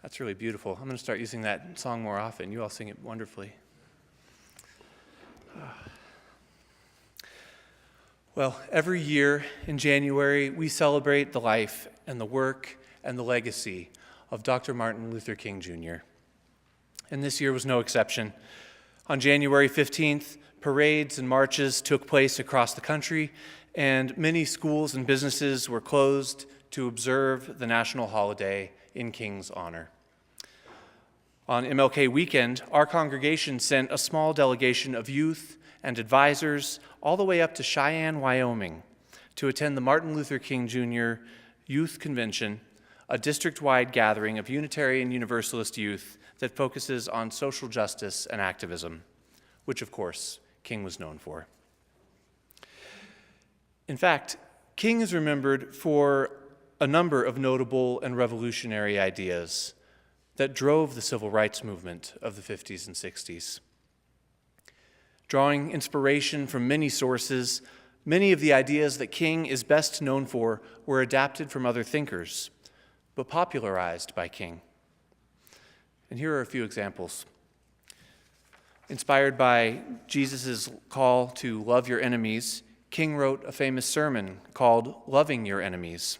That's really beautiful. I'm going to start using that song more often. You all sing it wonderfully. Well, every year in January, we celebrate the life and the work and the legacy of Dr. Martin Luther King Jr. And this year was no exception. On January 15th, parades and marches took place across the country, and many schools and businesses were closed to observe the national holiday in King's honor. On MLK weekend, our congregation sent a small delegation of youth and advisors all the way up to Cheyenne, Wyoming, to attend the Martin Luther King Jr. Youth Convention, a district-wide gathering of Unitarian Universalist youth that focuses on social justice and activism, which, of course, King was known for. In fact, King is remembered for a number of notable and revolutionary ideas that drove the civil rights movement of the 50s and 60s. Drawing inspiration from many sources, many of the ideas that King is best known for were adapted from other thinkers, but popularized by King. And here are a few examples. Inspired by Jesus' call to love your enemies, King wrote a famous sermon called Loving Your Enemies,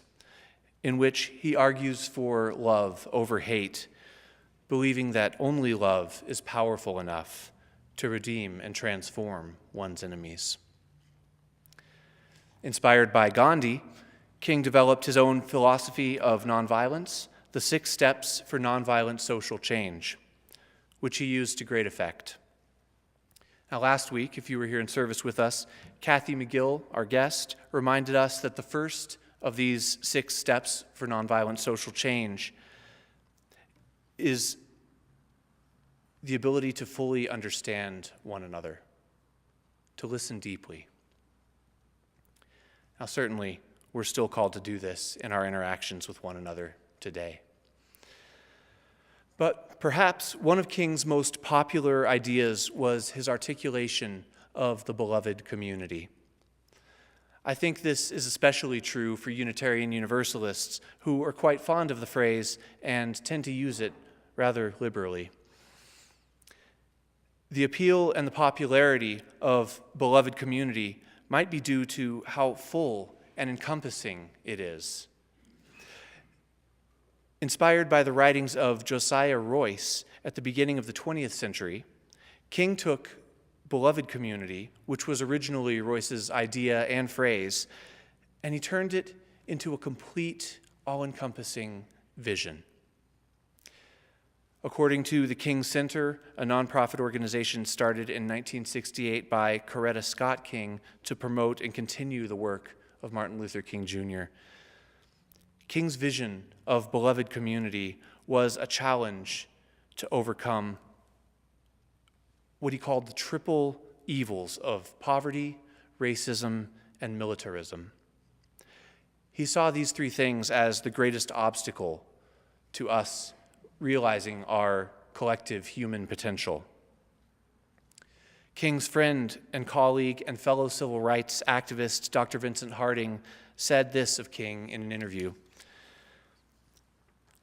in which he argues for love over hate, believing that only love is powerful enough to redeem and transform one's enemies. Inspired by Gandhi, King developed his own philosophy of nonviolence, the 6 steps for nonviolent social change, which he used to great effect. Now, last week, if you were here in service with us, Kathy McGill, our guest, reminded us that the first of these 6 steps for nonviolent social change is the ability to fully understand one another, to listen deeply. Now, certainly, we're still called to do this in our interactions with one another today. But perhaps one of King's most popular ideas was his articulation of the beloved community. I think this is especially true for Unitarian Universalists who are quite fond of the phrase and tend to use it rather liberally. The appeal and the popularity of beloved community might be due to how full and encompassing it is. Inspired by the writings of Josiah Royce at the beginning of the 20th century, King took beloved community, which was originally Royce's idea and phrase, and he turned it into a complete, all-encompassing vision. According to the King Center, a nonprofit organization started in 1968 by Coretta Scott King to promote and continue the work of Martin Luther King Jr., King's vision of beloved community was a challenge to overcome what he called the triple evils of poverty, racism, and militarism. He saw these 3 things as the greatest obstacle to us realizing our collective human potential. King's friend and colleague and fellow civil rights activist, Dr. Vincent Harding, said this of King in an interview.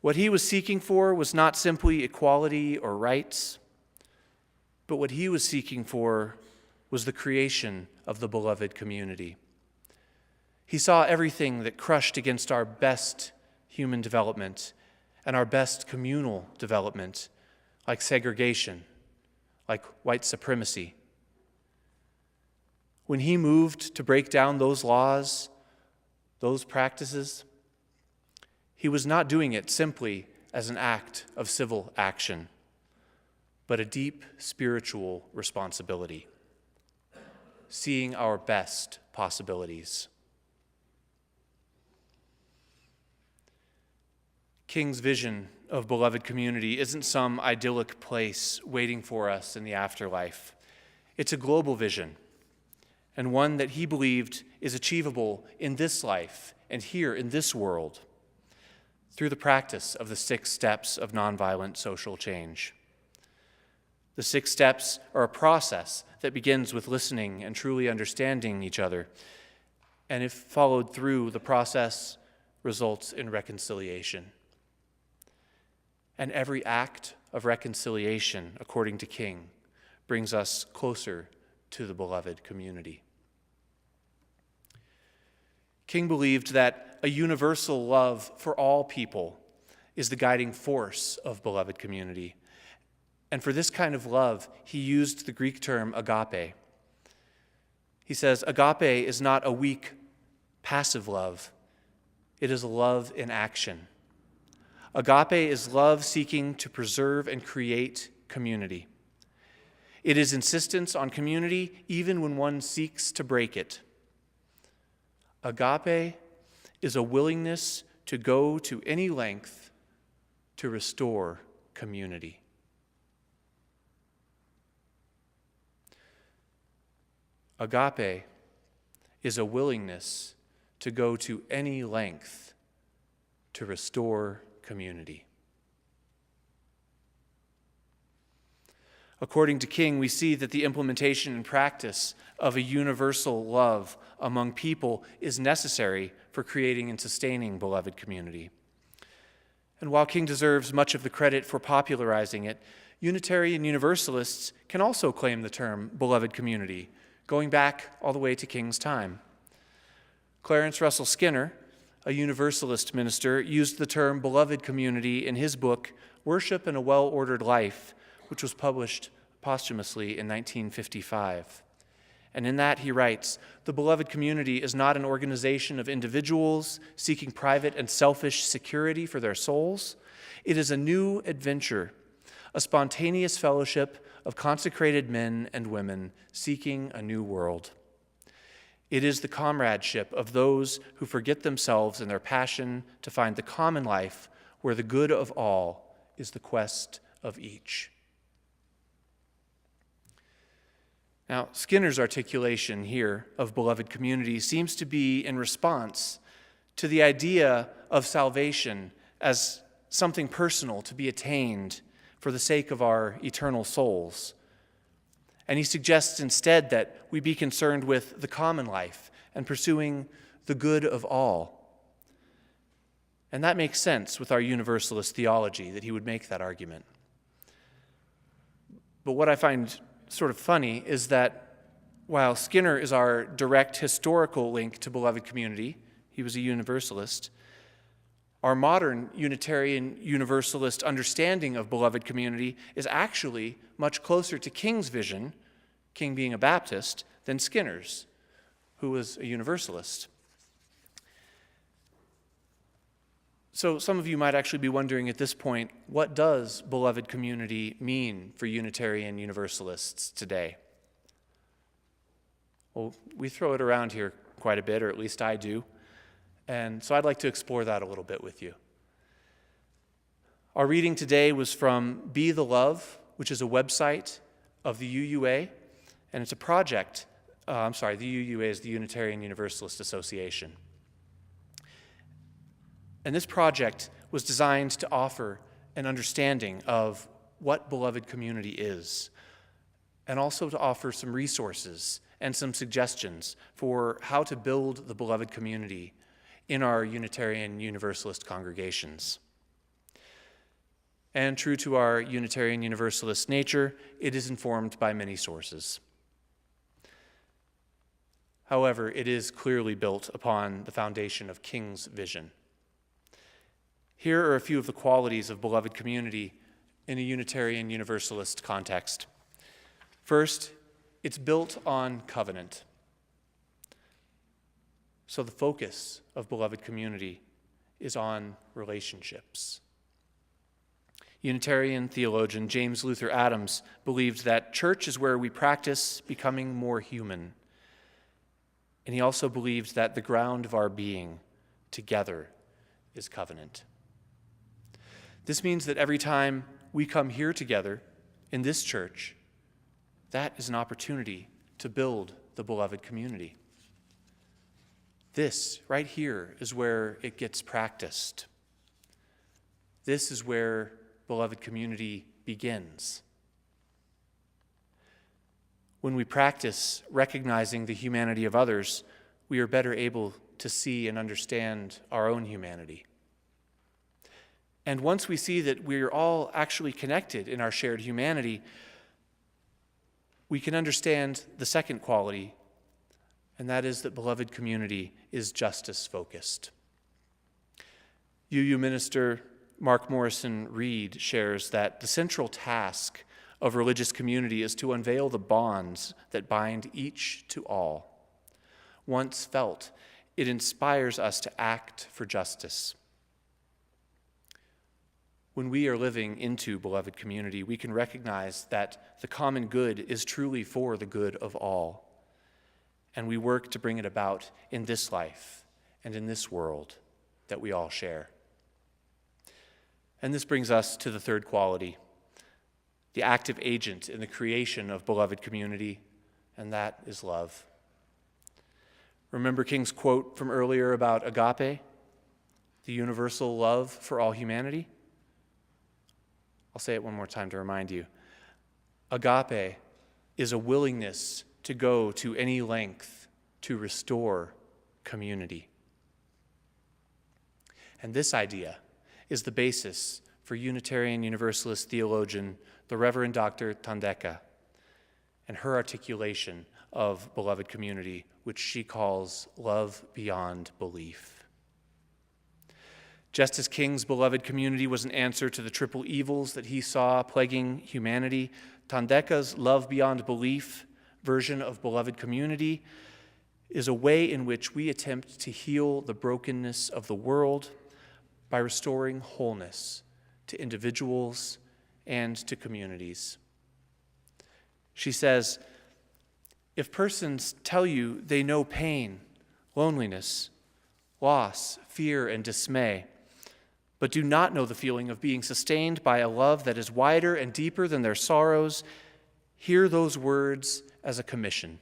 What he was seeking for was not simply equality or rights, but what he was seeking for was the creation of the beloved community. He saw everything that crushed against our best human development and our best communal development, like segregation, like white supremacy. When he moved to break down those laws, those practices, he was not doing it simply as an act of civil action, but a deep spiritual responsibility, seeing our best possibilities. King's vision of beloved community isn't some idyllic place waiting for us in the afterlife. It's a global vision, and one that he believed is achievable in this life and here in this world through the practice of the 6 steps of nonviolent social change. The 6 steps are a process that begins with listening and truly understanding each other, and if followed through, the process results in reconciliation. And every act of reconciliation, according to King, brings us closer to the beloved community. King believed that a universal love for all people is the guiding force of beloved community. And for this kind of love, he used the Greek term agape. He says, agape is not a weak, passive love. It is a love in action. Agape is love seeking to preserve and create community. It is insistence on community even when one seeks to break it. Agape is a willingness to go to any length to restore community. Agape is a willingness to go to any length to restore community. According to King, we see that the implementation and practice of a universal love among people is necessary for creating and sustaining beloved community. And while King deserves much of the credit for popularizing it, Unitarian Universalists can also claim the term beloved community, going back all the way to King's time. Clarence Russell Skinner, a Universalist minister, used the term beloved community in his book, Worship in a Well-Ordered Life, which was published posthumously in 1955. And in that he writes, "The beloved community is not an organization of individuals seeking private and selfish security for their souls. It is a new adventure, a spontaneous fellowship of consecrated men and women seeking a new world. It is the comradeship of those who forget themselves in their passion to find the common life where the good of all is the quest of each." Now, Skinner's articulation here of beloved community seems to be in response to the idea of salvation as something personal to be attained for the sake of our eternal souls. And he suggests instead that we be concerned with the common life and pursuing the good of all. And that makes sense with our universalist theology, that he would make that argument. But what I find sort of funny is that while Skinner is our direct historical link to beloved community, he was a Universalist, our modern Unitarian Universalist understanding of beloved community is actually much closer to King's vision, King being a Baptist, than Skinner's, who was a Universalist. So some of you might actually be wondering at this point, what does beloved community mean for Unitarian Universalists today? Well, we throw it around here quite a bit, or at least I do. And so I'd like to explore that a little bit with you. Our reading today was from Be the Love, which is a website of the UUA, and it's a project. The UUA is the Unitarian Universalist Association. And this project was designed to offer an understanding of what beloved community is, and also to offer some resources and some suggestions for how to build the beloved community in our Unitarian Universalist congregations. And true to our Unitarian Universalist nature, it is informed by many sources. However, it is clearly built upon the foundation of King's vision. Here are a few of the qualities of beloved community in a Unitarian Universalist context. First, it's built on covenant. So the focus of beloved community is on relationships. Unitarian theologian James Luther Adams believed that church is where we practice becoming more human. And he also believed that the ground of our being together is covenant. This means that every time we come here together in this church, that is an opportunity to build the beloved community. This right here is where it gets practiced. This is where beloved community begins. When we practice recognizing the humanity of others, we are better able to see and understand our own humanity. And once we see that we're all actually connected in our shared humanity, we can understand the second quality, and that is that beloved community is justice-focused. UU minister Mark Morrison Reed shares that the central task of religious community is to unveil the bonds that bind each to all. Once felt, it inspires us to act for justice. When we are living into beloved community, we can recognize that the common good is truly for the good of all, and we work to bring it about in this life and in this world that we all share. And this brings us to the third quality, the active agent in the creation of beloved community, and that is love. Remember King's quote from earlier about agape, the universal love for all humanity? I'll say it one more time to remind you. Agape is a willingness to go to any length to restore community. And this idea is the basis for Unitarian Universalist theologian, the Reverend Dr. Tandeka, and her articulation of beloved community, which she calls love beyond belief. Just as King's beloved community was an answer to the triple evils that he saw plaguing humanity, Tandeka's love beyond belief version of beloved community is a way in which we attempt to heal the brokenness of the world by restoring wholeness to individuals and to communities. She says, if persons tell you they know pain, loneliness, loss, fear, and dismay, but do not know the feeling of being sustained by a love that is wider and deeper than their sorrows, hear those words as a commission.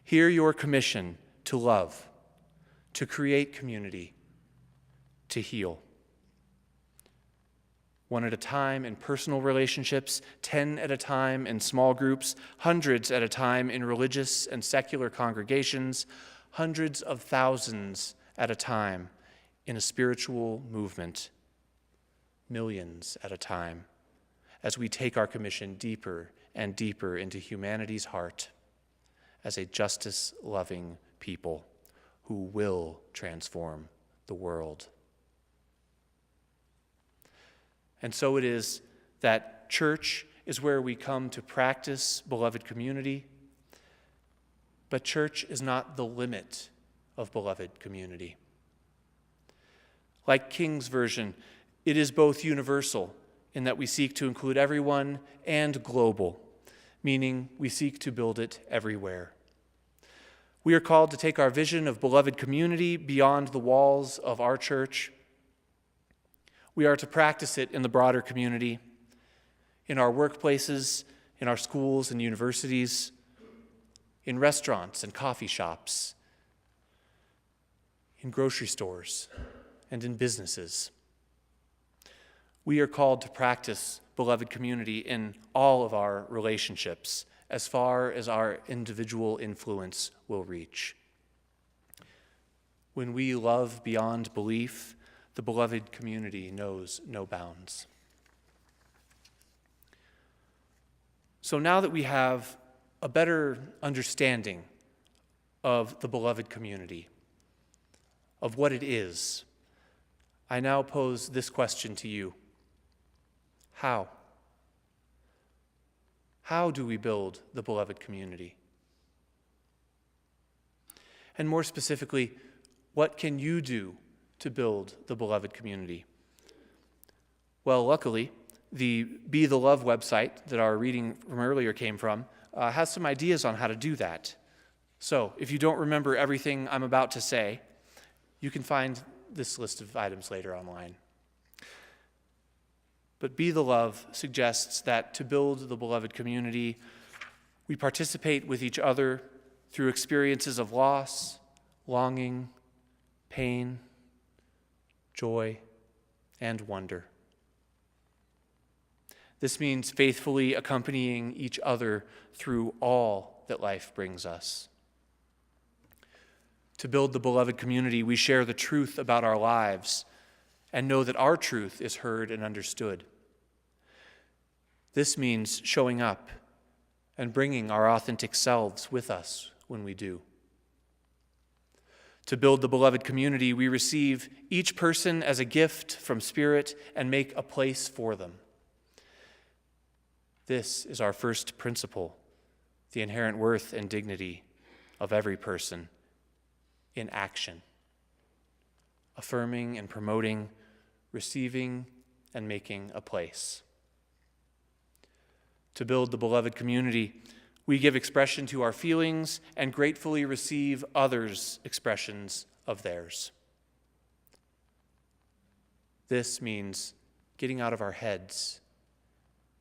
Hear your commission to love, to create community, to heal. One at a time in personal relationships, 10 at a time in small groups, hundreds at a time in religious and secular congregations, hundreds of thousands at a time in a spiritual movement, millions at a time, as we take our commission deeper and deeper into humanity's heart as a justice-loving people who will transform the world. And so it is that church is where we come to practice beloved community, but church is not the limit of beloved community. Like King's version, it is both universal in that we seek to include everyone and global, meaning we seek to build it everywhere. We are called to take our vision of beloved community beyond the walls of our church. We are to practice it in the broader community, in our workplaces, in our schools and universities, in restaurants and coffee shops, in grocery stores, and in businesses. We are called to practice beloved community in all of our relationships, as far as our individual influence will reach. When we love beyond belief, the beloved community knows no bounds. So now that we have a better understanding of the beloved community, of what it is, I now pose this question to you. How? How do we build the beloved community? And more specifically, what can you do to build the beloved community? Well, luckily, the Be the Love website that our reading from earlier came from has some ideas on how to do that. So if you don't remember everything I'm about to say, you can find this list of items later online. But Be the Love suggests that to build the beloved community, we participate with each other through experiences of loss, longing, pain, joy, and wonder. This means faithfully accompanying each other through all that life brings us. To build the beloved community, we share the truth about our lives and know that our truth is heard and understood. This means showing up and bringing our authentic selves with us when we do. To build the beloved community, we receive each person as a gift from Spirit and make a place for them. This is our first principle, the inherent worth and dignity of every person in action, affirming and promoting, receiving and making a place. To build the beloved community, we give expression to our feelings and gratefully receive others' expressions of theirs. This means getting out of our heads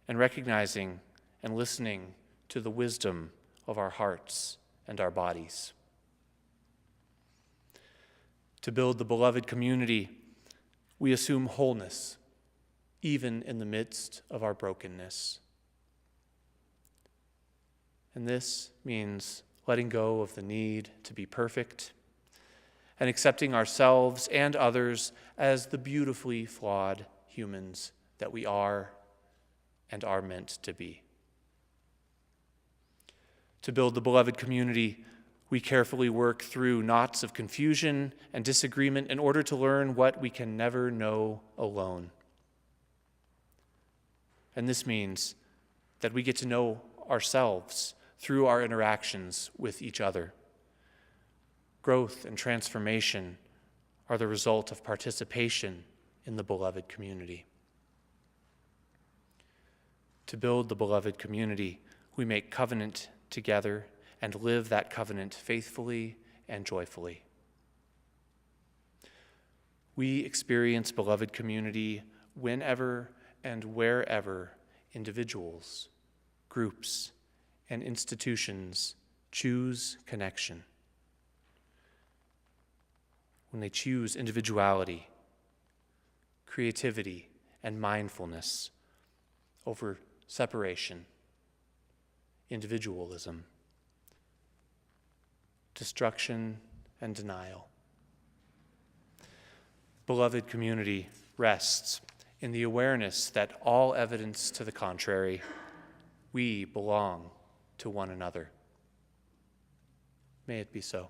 and recognizing and listening to the wisdom of our hearts and our bodies. To build the beloved community, we assume wholeness, even in the midst of our brokenness. And this means letting go of the need to be perfect and accepting ourselves and others as the beautifully flawed humans that we are and are meant to be. To build the beloved community, we carefully work through knots of confusion and disagreement in order to learn what we can never know alone. And this means that we get to know ourselves through our interactions with each other. Growth and transformation are the result of participation in the beloved community. To build the beloved community, we make covenant together and live that covenant faithfully and joyfully. We experience beloved community whenever and wherever individuals, groups, and institutions choose connection. When they choose individuality, creativity, and mindfulness over separation, individualism, destruction, and denial. Beloved community rests in the awareness that all evidence to the contrary, we belong to one another. May it be so.